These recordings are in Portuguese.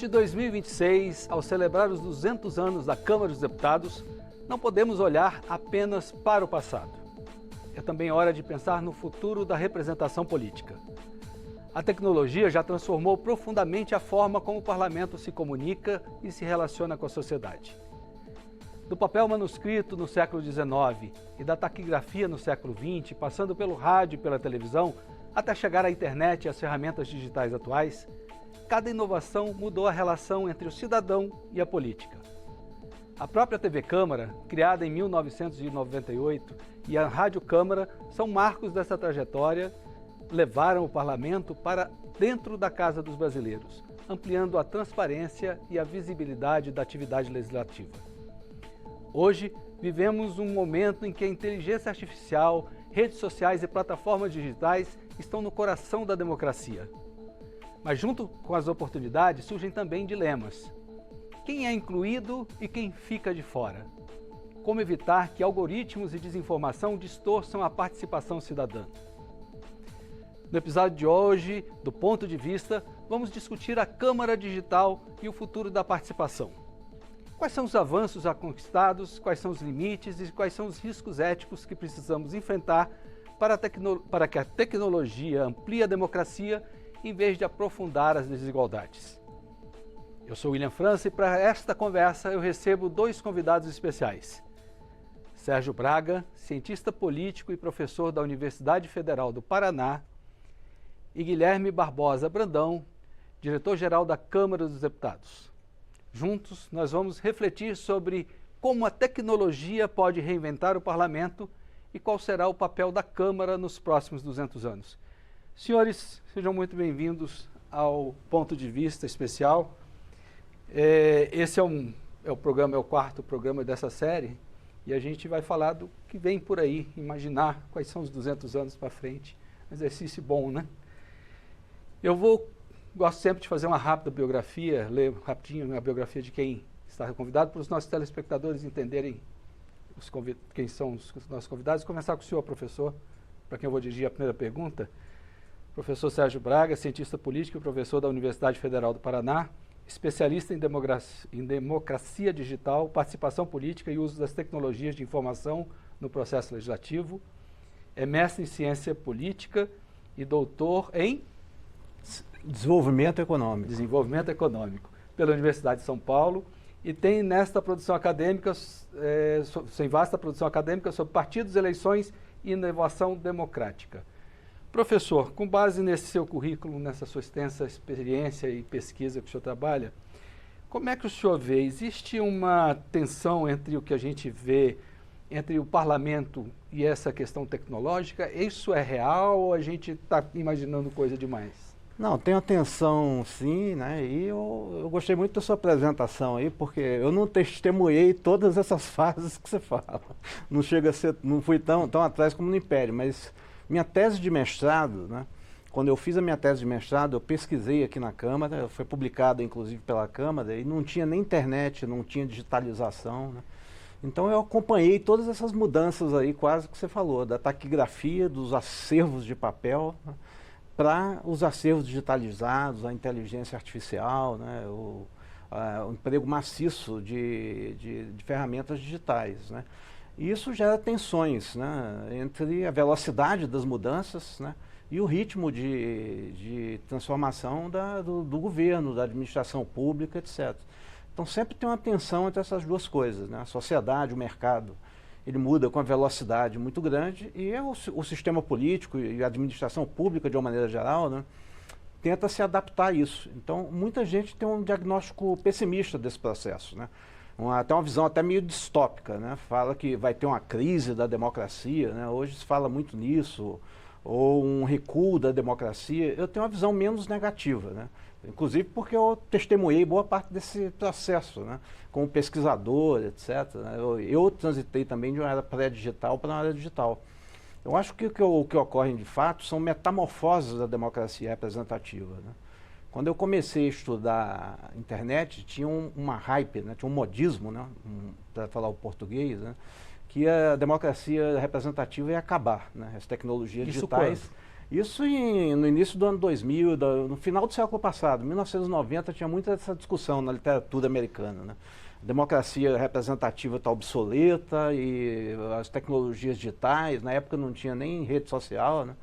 Neste 2026, ao celebrar os 200 anos da Câmara dos Deputados, não podemos olhar apenas para o passado. É também hora de pensar no futuro da representação política. A tecnologia já transformou profundamente a forma como o parlamento se comunica e se relaciona com a sociedade. Do papel manuscrito no século XIX e da taquigrafia no século XX, passando pelo rádio e pela televisão, até chegar à internet e às ferramentas digitais atuais, cada inovação mudou a relação entre o cidadão e a política. A própria TV Câmara, criada em 1998, e a Rádio Câmara são marcos dessa trajetória, levaram o parlamento para dentro da casa dos brasileiros, ampliando a transparência e a visibilidade da atividade legislativa. Hoje, vivemos um momento em que a inteligência artificial, redes sociais e plataformas digitais estão no coração da democracia. Mas junto com as oportunidades surgem também dilemas. Quem é incluído e quem fica de fora? Como evitar que algoritmos e desinformação distorçam a participação cidadã? No episódio de hoje, do Ponto de Vista, vamos discutir a Câmara Digital e o futuro da participação. Quais são os avanços já conquistados, quais são os limites e quais são os riscos éticos que precisamos enfrentar para que a tecnologia amplie a democracia em vez de aprofundar as desigualdades. Eu sou William França e para esta conversa eu recebo dois convidados especiais. Sérgio Braga, cientista político e professor da Universidade Federal do Paraná, e Guilherme Barbosa Brandão, diretor-geral da Câmara dos Deputados. Juntos, nós vamos refletir sobre como a tecnologia pode reinventar o parlamento e qual será o papel da Câmara nos próximos 200 anos. Senhores, sejam muito bem-vindos ao Ponto de Vista especial. Esse é o quarto programa dessa série e a gente vai falar do que vem por aí, imaginar quais são os 200 anos para frente. Exercício bom, né? Gosto sempre de fazer uma rápida biografia, ler rapidinho a biografia de quem está convidado, para os nossos telespectadores entenderem quem são os nossos convidados. Começar com o senhor, professor, para quem eu vou dirigir a primeira pergunta. Professor Sérgio Braga, cientista político e professor da Universidade Federal do Paraná, especialista em democracia digital, participação política e uso das tecnologias de informação no processo legislativo, é mestre em ciência política e doutor em Desenvolvimento Econômico pela Universidade de São Paulo e tem vasta produção acadêmica sobre partidos, eleições e inovação democrática. Professor, com base nesse seu currículo, nessa sua extensa experiência e pesquisa que o senhor trabalha, como é que o senhor vê? Existe uma tensão entre o que a gente vê entre o parlamento e essa questão tecnológica? Isso é real ou a gente está imaginando coisa demais? Não, tem atenção sim, né? E eu gostei muito da sua apresentação aí, porque eu não testemunhei todas essas fases que você fala. Não fui tão atrás como no Império, mas minha tese de mestrado, né? Quando eu fiz a minha tese de mestrado, eu pesquisei aqui na Câmara, foi publicada inclusive pela Câmara, e não tinha nem internet, não tinha digitalização, né? Então eu acompanhei todas essas mudanças aí, quase que você falou, da taquigrafia, dos acervos de papel, né, para os acervos digitalizados, a inteligência artificial, né, o emprego maciço de ferramentas digitais, né. E isso gera tensões, né, entre a velocidade das mudanças, né, e o ritmo de transformação do governo, da administração pública, etc. Então sempre tem uma tensão entre essas duas coisas, né, a sociedade, o mercado. Ele muda com uma velocidade muito grande e o sistema político e a administração pública, de uma maneira geral, né, tenta se adaptar a isso. Então, muita gente tem um diagnóstico pessimista desse processo, né? Até uma visão até meio distópica, né? Fala que vai ter uma crise da democracia, né? Hoje se fala muito nisso, ou um recuo da democracia. Eu tenho uma visão menos negativa, né? Inclusive porque eu testemunhei boa parte desse processo, né? Como pesquisador, etc. Né? Eu transitei também de uma era pré-digital para uma era digital. Eu acho que o que ocorre de fato são metamorfoses da democracia representativa, né? Quando eu comecei a estudar internet, tinha uma hype, né? Tinha um modismo, né? Para falar o português, né? Que a democracia representativa ia acabar, né? As tecnologias digitais Isso no início do ano 2000, no final do século passado, 1990, tinha muita essa discussão na literatura americana, né? A democracia representativa está obsoleta e as tecnologias digitais, na época não tinha nem rede social, né?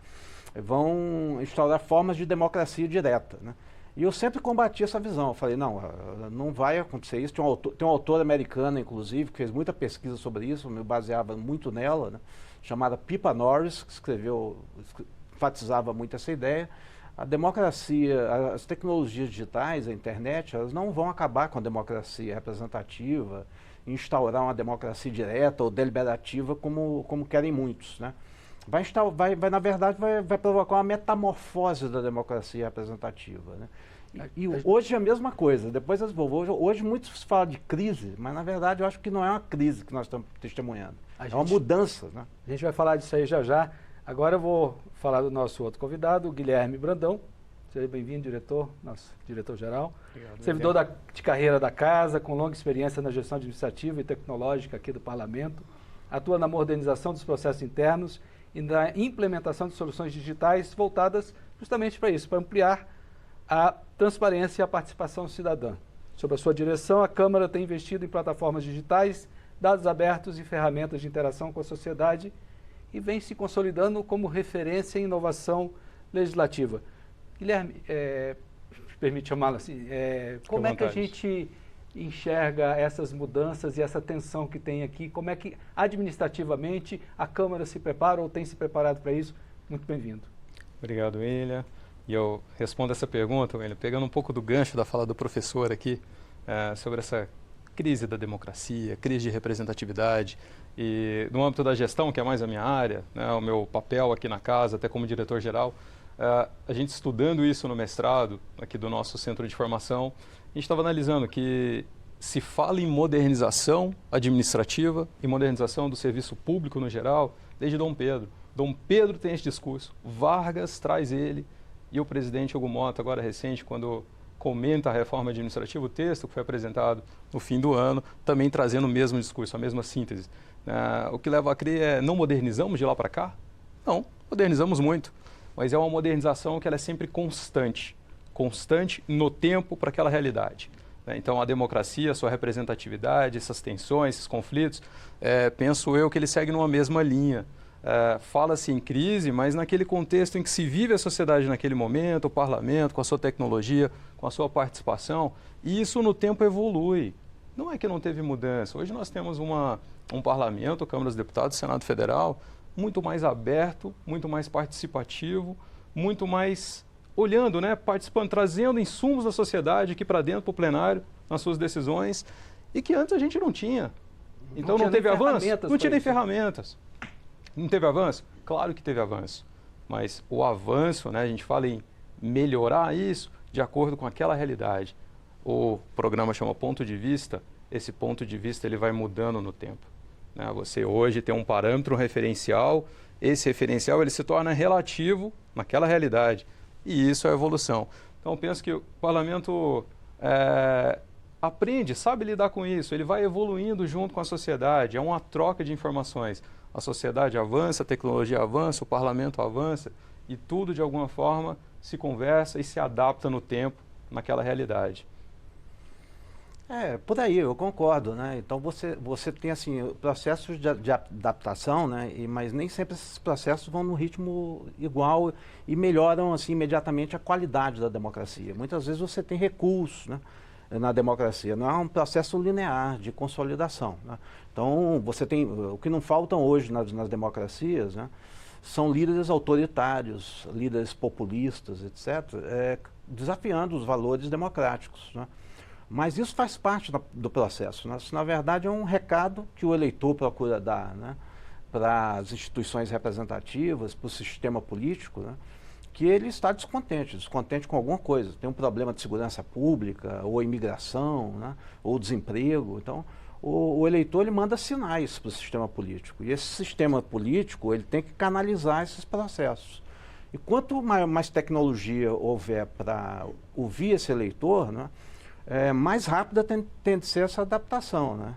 Vão instaurar formas de democracia direta, né? E eu sempre combati essa visão. Eu falei, não vai acontecer isso. Tem um autor americano, inclusive, que fez muita pesquisa sobre isso, eu me baseava muito nela, né? Chamada Pippa Norris, que enfatizava muito essa ideia. A democracia, as tecnologias digitais, a internet, elas não vão acabar com a democracia representativa, instaurar uma democracia direta ou deliberativa como querem muitos, né? Na verdade, vai provocar uma metamorfose da democracia representativa, né? E hoje é a mesma coisa, depois eu desenvolvo. Hoje muitos falam de crise, mas na verdade eu acho que não é uma crise que nós estamos testemunhando, é uma mudança, né? A gente vai falar disso aí já já. Agora eu vou falar do nosso outro convidado, o Guilherme Brandão. Seja bem-vindo, diretor, nosso diretor-geral. Servidor de carreira da Casa, com longa experiência na gestão administrativa e tecnológica aqui do Parlamento. Atua na modernização dos processos internos e na implementação de soluções digitais voltadas justamente para isso, para ampliar a transparência e a participação cidadã. Sob a sua direção, a Câmara tem investido em plataformas digitais, dados abertos e ferramentas de interação com a sociedade e vem se consolidando como referência em inovação legislativa. Guilherme, permite chamá-lo assim, como é que a gente enxerga essas mudanças e essa tensão que tem aqui? Como é que administrativamente a Câmara se prepara ou tem se preparado para isso? Muito bem-vindo. Obrigado, William. E eu respondo essa pergunta, William, pegando um pouco do gancho da fala do professor aqui, sobre essa crise da democracia, crise de representatividade, e no âmbito da gestão, que é mais a minha área, né, o meu papel aqui na casa, até como diretor-geral, a gente estudando isso no mestrado, aqui do nosso centro de formação, a gente estava analisando que se fala em modernização administrativa e modernização do serviço público no geral, desde Dom Pedro. Dom Pedro tem esse discurso, Vargas traz ele, e o presidente Hugo Motta, agora recente, quando comenta a reforma administrativa, o texto que foi apresentado no fim do ano, também trazendo o mesmo discurso, a mesma síntese. O que leva a crer não modernizamos de lá para cá? Não, modernizamos muito, mas é uma modernização que ela é sempre constante no tempo para aquela realidade. Então, a democracia, a sua representatividade, essas tensões, esses conflitos, penso eu que ele segue numa mesma linha. Fala-se em crise, mas naquele contexto em que se vive a sociedade naquele momento, o parlamento, com a sua tecnologia, com a sua participação, e isso no tempo evolui. Não é que não teve mudança. Hoje nós temos um parlamento, Câmara dos Deputados, Senado Federal, muito mais aberto, muito mais participativo, muito mais olhando, né, participando, trazendo insumos da sociedade aqui para dentro, para o plenário, nas suas decisões, e que antes a gente não tinha. Então não teve avanço? Não tinha nem ferramentas. Não teve avanço? Claro que teve avanço. Mas o avanço, né, a gente fala em melhorar isso de acordo com aquela realidade. O programa chama Ponto de Vista. Esse ponto de vista ele vai mudando no tempo. Né? Você hoje tem um parâmetro, um referencial. Esse referencial ele se torna relativo naquela realidade. E isso é a evolução. Então, eu penso que o parlamento aprende, sabe lidar com isso. Ele vai evoluindo junto com a sociedade. É uma troca de informações. A sociedade avança, a tecnologia avança, o parlamento avança e tudo, de alguma forma, se conversa e se adapta no tempo, naquela realidade. Por aí, eu concordo, né? Então você tem assim processos de adaptação, né? Mas nem sempre esses processos vão no ritmo igual e melhoram assim imediatamente a qualidade da democracia. Muitas vezes você tem recursos, né, na democracia, não é um processo linear de consolidação, né? Então você tem o que não faltam hoje nas democracias, né? São líderes autoritários, líderes populistas, etc., desafiando os valores democráticos, né? Mas isso faz parte do processo, né? Isso, na verdade, é um recado que o eleitor procura dar, né, para as instituições representativas, para o sistema político, né, que ele está descontente com alguma coisa. Tem um problema de segurança pública, ou imigração, né, ou desemprego. Então, o eleitor ele manda sinais para o sistema político. E esse sistema político ele tem que canalizar esses processos. E quanto mais tecnologia houver para ouvir esse eleitor, né, mais rápida tem de ser essa adaptação, né?